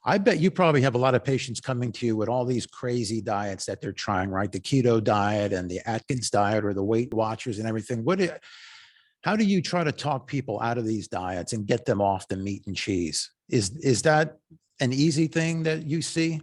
I bet you probably have a lot of patients coming to you with all these crazy diets that they're trying, right? The keto diet and the Atkins diet or the Weight Watchers and everything. How do you try to talk people out of these diets and get them off the meat and cheese? Is that an easy thing that you see?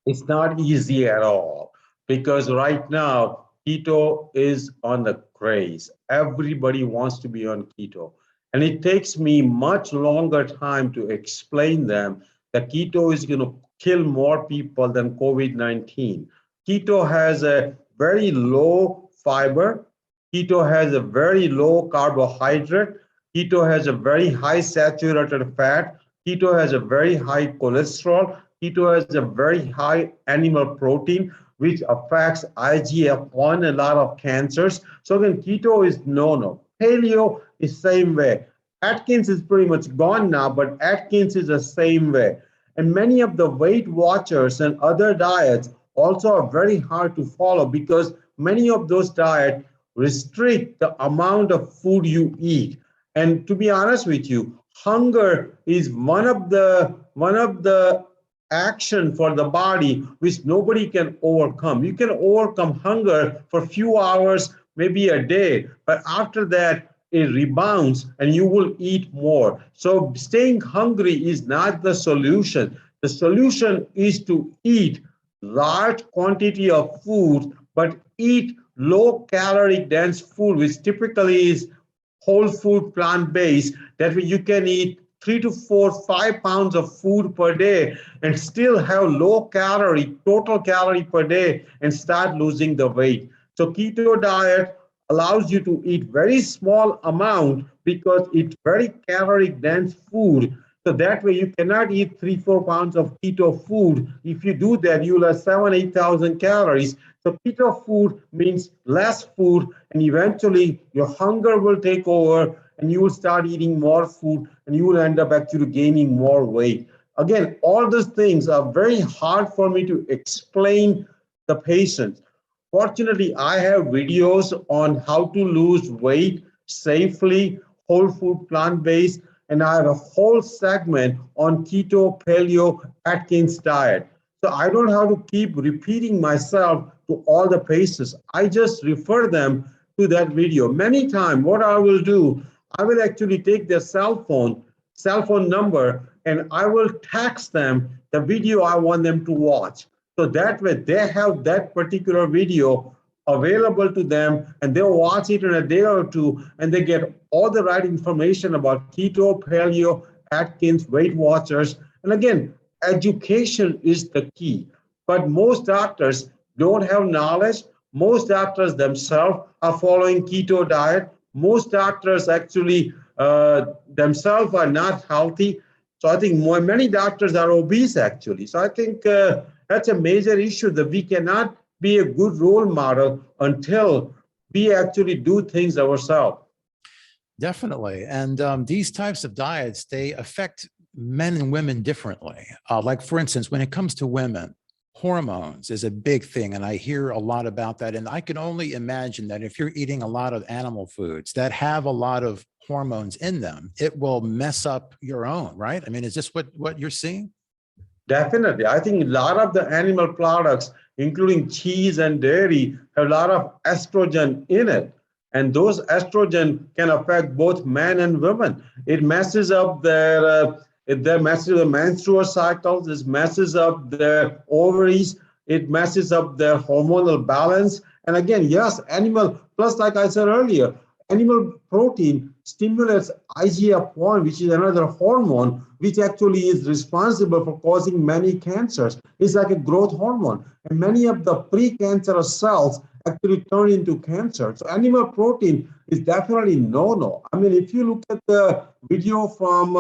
It's not easy at all because right now keto is on the craze. Everybody wants to be on keto. And it takes me much longer time to explain them that keto is going to kill more people than COVID-19. Keto has a very low fiber. Keto has a very low carbohydrate. Keto has a very high saturated fat. Keto has a very high cholesterol. Keto has a very high animal protein, which affects IGF-1 and a lot of cancers. So again, keto is no. Paleo is same way. Atkins is pretty much gone now, but Atkins is the same way. And many of the Weight Watchers and other diets also are very hard to follow because many of those diets restrict the amount of food you eat. And to be honest with you, hunger is one of the action for the body which nobody can overcome. You can overcome hunger for a few hours, maybe a day, but after that it rebounds and you will eat more. So staying hungry is not the solution. The solution is to eat large quantity of food, but eat low calorie dense food, which typically is whole food plant-based, that way you can eat 3 to 4, 5 pounds of food per day and still have low calorie, total calorie per day and start losing the weight. So keto diet allows you to eat very small amount because it's very calorie dense food. So that way you cannot eat 3, 4 pounds of keto food. If you do that, you'll have 7, 8,000 calories. So keto food means less food, and eventually your hunger will take over and you will start eating more food and you will end up actually gaining more weight. Again, all these things are very hard for me to explain the patient. Fortunately, I have videos on how to lose weight safely, whole food, plant-based, and I have a whole segment on keto, paleo, Atkins diet. So I don't have to keep repeating myself to all the patients. I just refer them to that video. Many times, what I will do, I will actually take their cell phone number, and I will text them the video I want them to watch. So that way they have that particular video available to them and they'll watch it in a day or two and they get all the right information about keto, paleo, Atkins, Weight Watchers. And again, education is the key. But most doctors don't have knowledge. Most doctors themselves are following keto diet. Most doctors actually themselves are not healthy. So I think many doctors are obese actually. So I think that's a major issue that we cannot be a good role model until we actually do things ourselves. Definitely. And these types of diets, they affect men and women differently. Like for instance, when it comes to women, hormones is a big thing. And I hear a lot about that. And I can only imagine that if you're eating a lot of animal foods that have a lot of hormones in them, it will mess up your own, right? I mean, is this what you're seeing? Definitely. I think a lot of the animal products, including cheese and dairy, have a lot of estrogen in it. And those estrogen can affect both men and women. It messes up it messes the menstrual cycles, it messes up their ovaries, it messes up their hormonal balance. And again, yes, animal, plus like I said earlier, animal protein stimulates IGF-1, which is another hormone, which actually is responsible for causing many cancers. It's like a growth hormone. And many of the precancerous cells actually turn into cancer. So animal protein is definitely no-no. I mean, if you look at the video from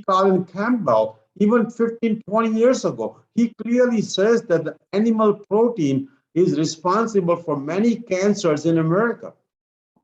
Colin Campbell, even 15, 20 years ago, he clearly says that the animal protein is responsible for many cancers in America.